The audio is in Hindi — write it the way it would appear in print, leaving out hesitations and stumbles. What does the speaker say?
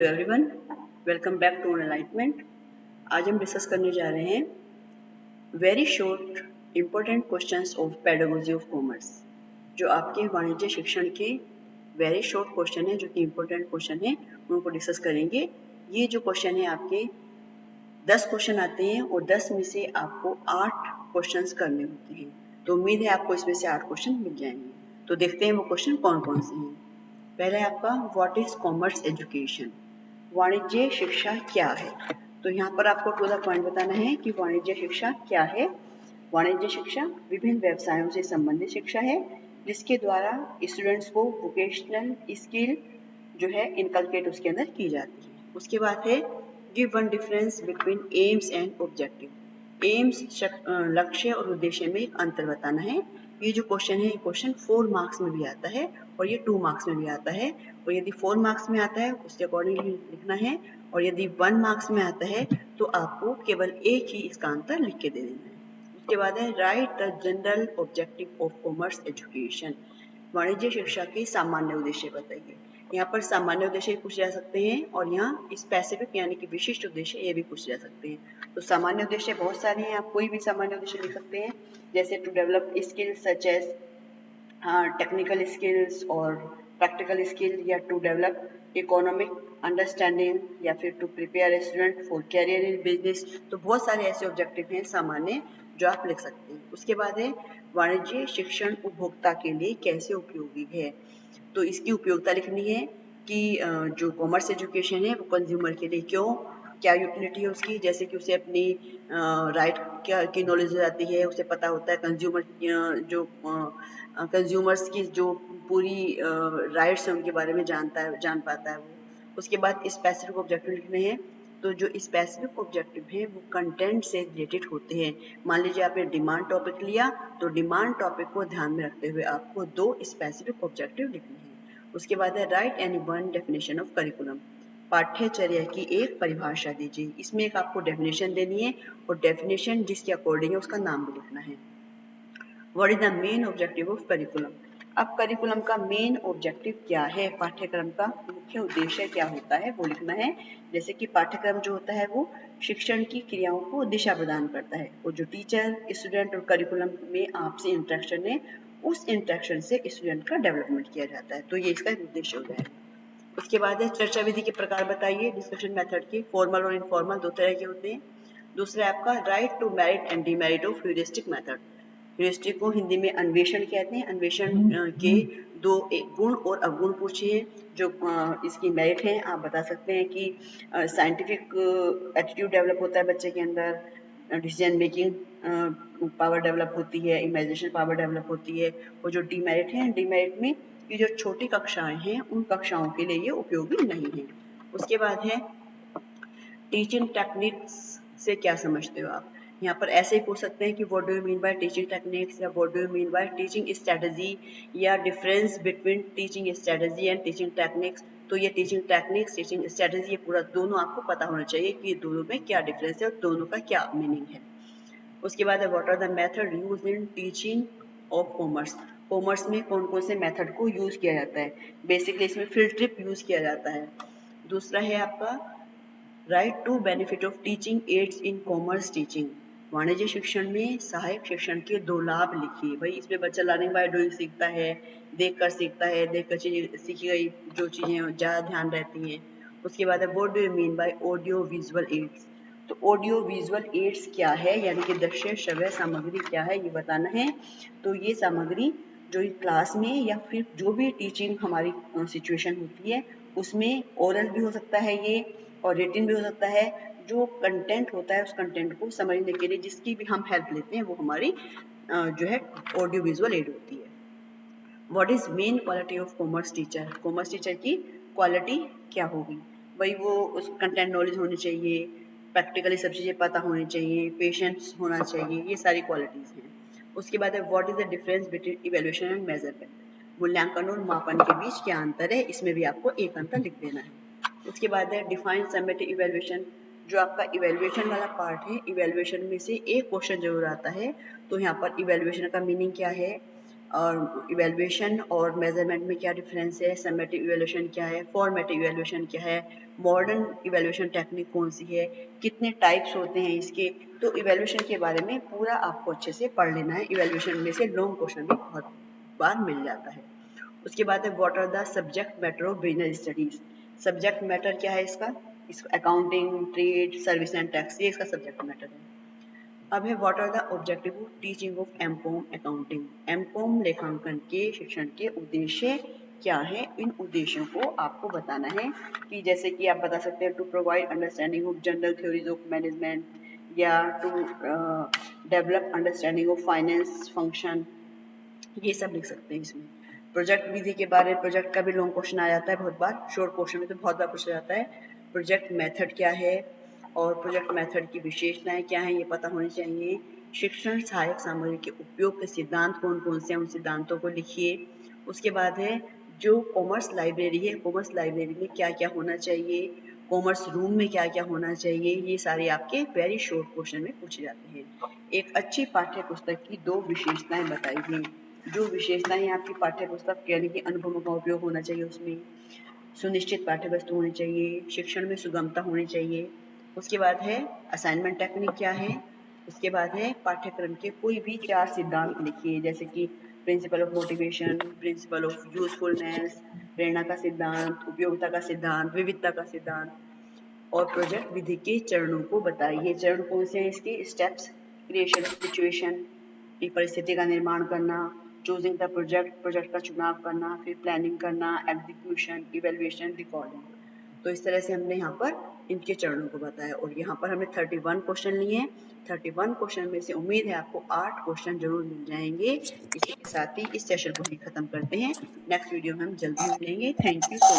Everyone, welcome back to enlightenment. आज हम डिस्कस करने जा रहे हैं very short important questions of pedagogy of commerce. जो आपके वाणिज्य शिक्षण के वेरी शॉर्ट क्वेश्चन है, जो कि इम्पोर्टेंट क्वेश्चन है, उनको डिस्कस करेंगे। ये जो क्वेश्चन है आपके 10 क्वेश्चन आते हैं और 10 में से आपको 8 क्वेश्चंस करने होते हैं। तो उम्मीद है आपको इसमें से 8 क्वेश्चन मिल जाएंगे। तो देखते हैं वो क्वेश्चन कौन कौन से हैं। पहले आपका व्हाट इज कॉमर्स एजुकेशन, वाणिज्य शिक्षा क्या है। तो यहाँ पर आपको टू द पॉइंट बताना है कि वाणिज्य शिक्षा क्या है। वाणिज्य शिक्षा विभिन्न व्यवसायों से संबंधित शिक्षा है, जिसके द्वारा स्टूडेंट्स को वोकेशनल स्किल जो है इनकलकेट उसके अंदर की जाती है। उसके बाद है give one difference between AIIMS and objective. AIIMS लक्ष्य और उद्देश्य में एक अंतर बताना है। ये जो क्वेश्चन है, ये क्वेश्चन 4 मार्क्स में भी आता है और ये 2 मार्क्स में भी आता है। और यदि 4 मार्क्स में आता है उसके अकॉर्डिंगली लिखना है, और यदि 1 मार्क्स में आता है तो आपको केवल एक ही इसका आंसर लिख के दे देना है। उसके बाद है right the general objective of commerce education, वाणिज्य शिक्षा के सामान्य उद्देश्य बताइए। यहाँ पर सामान्य उद्देश्य पूछे जा सकते हैं और यहाँ स्पेसिफिक यानी कि विशिष्ट उद्देश्य ये भी पूछे जा सकते हैं। तो सामान्य उद्देश्य बहुत सारे हैं, आप कोई भी सामान्य उद्देश्य लिख सकते हैं, जैसे to develop skills such as technical skills और प्रैक्टिकल स्किल, या टू डेवलप इकोनॉमिक अंडरस्टैंडिंग, या फिर to prepare student for career in business. तो बहुत सारे ऐसे ऑब्जेक्टिव हैं सामान्य जो आप लिख सकते हैं। उसके बाद है वाणिज्य शिक्षण उपभोक्ता के लिए कैसे उपयोगी है। तो इसकी उपयोगिता लिखनी है कि जो कॉमर्स एजुकेशन है वो कंज्यूमर के लिए क्यों, क्या यूटिलिटी है उसकी, जैसे कि उसे अपनी राइट क्या की नॉलेज हो जाती है, उसे पता होता है कंज्यूमर जो कंज्यूमर्स की जो पूरी राइट्स हैं उनके बारे में जान पाता है वो। उसके बाद स्पेसिफिक ऑब्जेक्टिव लिखने हैं। तो जो स्पेसिफिक ऑब्जेक्टिव है वो कंटेंट से रिलेटेड होते हैं। मान लीजिए आपने डिमांड टॉपिक लिया, तो डिमांड टॉपिक को ध्यान में रखते हुए आपको 2 स्पेसिफिक ऑब्जेक्टिव लिखने हैं। उसके बाद है right any one definition of curriculum, पाठ्यचर्या की एक परिभाषा दीजिए। इसमें एक आपको डेफिनेशन देनी है और डेफिनेशन जिसके अकॉर्डिंग है उसका नाम भी लिखना है। What is the main objective of curriculum, अब करिकुलम का मेन ऑब्जेक्टिव क्या है, पाठ्यक्रम का मुख्य उद्देश्य क्या होता है वो लिखना है। जैसे कि पाठ्यक्रम जो होता है वो शिक्षण की क्रियाओं को दिशा प्रदान करता है, और जो टीचर स्टूडेंट और करिकुलम में आपसी इंटरेक्शन है, उस इंटरेक्शन से स्टूडेंट का डेवलपमेंट किया जाता है। तो ये इसका उद्देश्य हो जाएगा। उसके बाद है चर्चा विधि के प्रकार बताइए, डिस्कशन मेथड के फॉर्मल और इनफॉर्मल दो तरह के होते हैं। दूसरा है आपका write to merit and demerit of heuristic method, heuristic को हिंदी में अन्वेषण कहते हैं। अन्वेषण के दो गुण और अवगुण पूछिए। जो इसकी मेरिट है, आप बता सकते हैं कि साइंटिफिक एटीट्यूड डेवलप होता है बच्चे के अंदर, डिसीजन मेकिंग पावर डेवलप होती है, इमेजिनेशन पावर डेवलप होती है। और जो डीमेरिट है, डीमेरिट में ये जो छोटी कक्षाएं हैं उन कक्षाओं के लिए ये उपयोगी नहीं है। उसके बाद है टीचिंग टेक्निक्स से क्या समझते हो आप। यहाँ पर ऐसे ही पूछ सकते हैं कि what do you mean by teaching techniques, या what do you mean by teaching strategy, या difference between teaching strategy and teaching techniques. तो ये टीचिंग टेक्निक्स, टीचिंग स्ट्रेटजी, ये पूरा दोनों आपको पता होना चाहिए कि दोनों में क्या डिफरेंस है और दोनों का क्या मीनिंग है। उसके बाद है what are the method use in teaching of commerce, commerce में कौन कौन से मेथड को यूज किया जाता है। बेसिकली इसमें फील्ड ट्रिप यूज किया जाता है। दूसरा है आपका write to benefit of teaching aids in commerce teaching, वाणिज्य शिक्षण में सहायक शिक्षण के 2 लाभ लिखिए। भाई इसमें बच्चा लर्निंग बाय डूइंग सीखता है, देखकर सीखता है, देखकर चीजें सीखी गई जो चीजें ज़्यादा ध्यान रहती हैं। उसके बाद है what do you mean bye audio visual aids, तो ऑडियो विजुअल एड्स क्या है, यानी कि दृश्य श्रव्य सामग्री क्या है ये बताना है। तो ये सामग्री जो क्लास में या फिर जो भी टीचिंग हमारी सिचुएशन होती है उसमें ओरल भी हो सकता है ये, और रिटिन भी हो सकता है। जो कंटेंट होता है उस कंटेंट को समझने के लिए जिसकी भी हम हेल्प लेते हैं वो हमारी जो है ऑडियो विजुअल एड होती है। What is main quality of commerce teacher, commerce teacher की क्वालिटी क्या होगी। भाई वो उस कंटेंट नॉलेज होनी चाहिए, प्रैक्टिकली सब चीज़ें पता होनी चाहिए, पेशेंस होना चाहिए, ये सारी क्वालिटीज़ हैं। उसके बाद है what is the difference between evaluation and measurement, मूल्यांकन और मापन के बीच क्या अंतर है, इसमें भी आपको एक अंतर लिख देना है। उसके बाद है डिफाइन समेटिव इवेल्युएशन, जो आपका इवेल्युएशन वाला पार्ट है, इवेल्युएशन में से एक क्वेश्चन जरूर आता है। तो यहाँ पर इवेल्युएशन का मीनिंग क्या है, और इवेल्युएशन और मेजरमेंट में क्या डिफरेंस है, समेटिव इवेल्युएशन क्या है, फॉर्मेटिव इवेल्युएशन क्या है, मॉडर्न इवेल्युएशन टेक्निक कौन सी है, कितने टाइप्स होते हैं इसके। तो इवेल्युएशन के बारे में पूरा आपको अच्छे से पढ़ लेना है। इवेल्युएशन में से लॉन्ग क्वेश्चन भी बहुत बार मिल जाता है। उसके बाद है what are the subject matter of business studies. Subject matter क्या है इसका accounting, trade, service and tax, ये इसका सब्जेक्ट मैटर है। अब है what are the objective of teaching of M Com accounting. M Com लेखांकन के शिक्षण के उद्देश्य क्या है, इन उद्देश्यों को आपको बताना है। कि जैसे कि आप बता सकते हैं to provide understanding of general theories of management, या to develop understanding of finance function, ये सब लिख सकते हैं इसमें। प्रोजेक्ट विधि के बारे में, प्रोजेक्ट का भी लॉन्ग क्वेश्चन आ जाता है बहुत बार, शॉर्ट क्वेश्चन में तो बहुत बार पूछा जाता है। प्रोजेक्ट मेथड क्या है और प्रोजेक्ट मेथड की विशेषताएं क्या है, ये पता होनी चाहिए। शिक्षण सहायक सामग्री के उपयोग के सिद्धांत कौन कौन से हैं, उन सिद्धांतों को लिखिए। उसके बाद है जो कॉमर्स लाइब्रेरी है, कॉमर्स लाइब्रेरी में क्या क्या होना चाहिए, कॉमर्स रूम में क्या क्या होना चाहिए, ये सारे आपके वेरी शॉर्ट क्वेश्चन में पूछे जाते हैं। एक अच्छी पाठ्य पुस्तक की 2 विशेषताएं बताइए। जो विशेषताएं आपकी पाठ्य पुस्तक यानी कि अनुभवों का उपयोग होना चाहिए उसमें, सुनिश्चित पाठ्य वस्तु होनी चाहिए, शिक्षण में सुगमता होनी चाहिए। उसके बाद है असाइनमेंट टेक्निक क्या है। उसके बाद है पाठ्यक्रम के कोई भी 4 सिद्धांत लिखिए, जैसे कि principle of motivation, principle of usefulness, प्रेरणा का सिद्धांत, उपयोगिता का सिद्धांत, विविधता का सिद्धांत। और प्रोजेक्ट विधि के चरणों को बताइए। चरण कौन से हैं इसके, स्टेप्स, क्रिएशन ऑफ सिचुएशन, एक परिस्थिति का निर्माण करना, चूजिंग द प्रोजेक्ट, प्रोजेक्ट का चुनाव करना, फिर प्लानिंग करना, एग्जीक्यूशन, इवेल्युएशन, रिकॉर्डिंग। तो इस तरह से हमने यहाँ पर इनके चरणों को बताया। और यहाँ पर हमने 31 क्वेश्चन लिए हैं। 31 क्वेश्चन में से उम्मीद है आपको 8 क्वेश्चन जरूर मिल जाएंगे। इसी के साथ ही इस सेशन को ही खत्म करते हैं। नेक्स्ट वीडियो में हम जल्दी मिलेंगे। Thank you so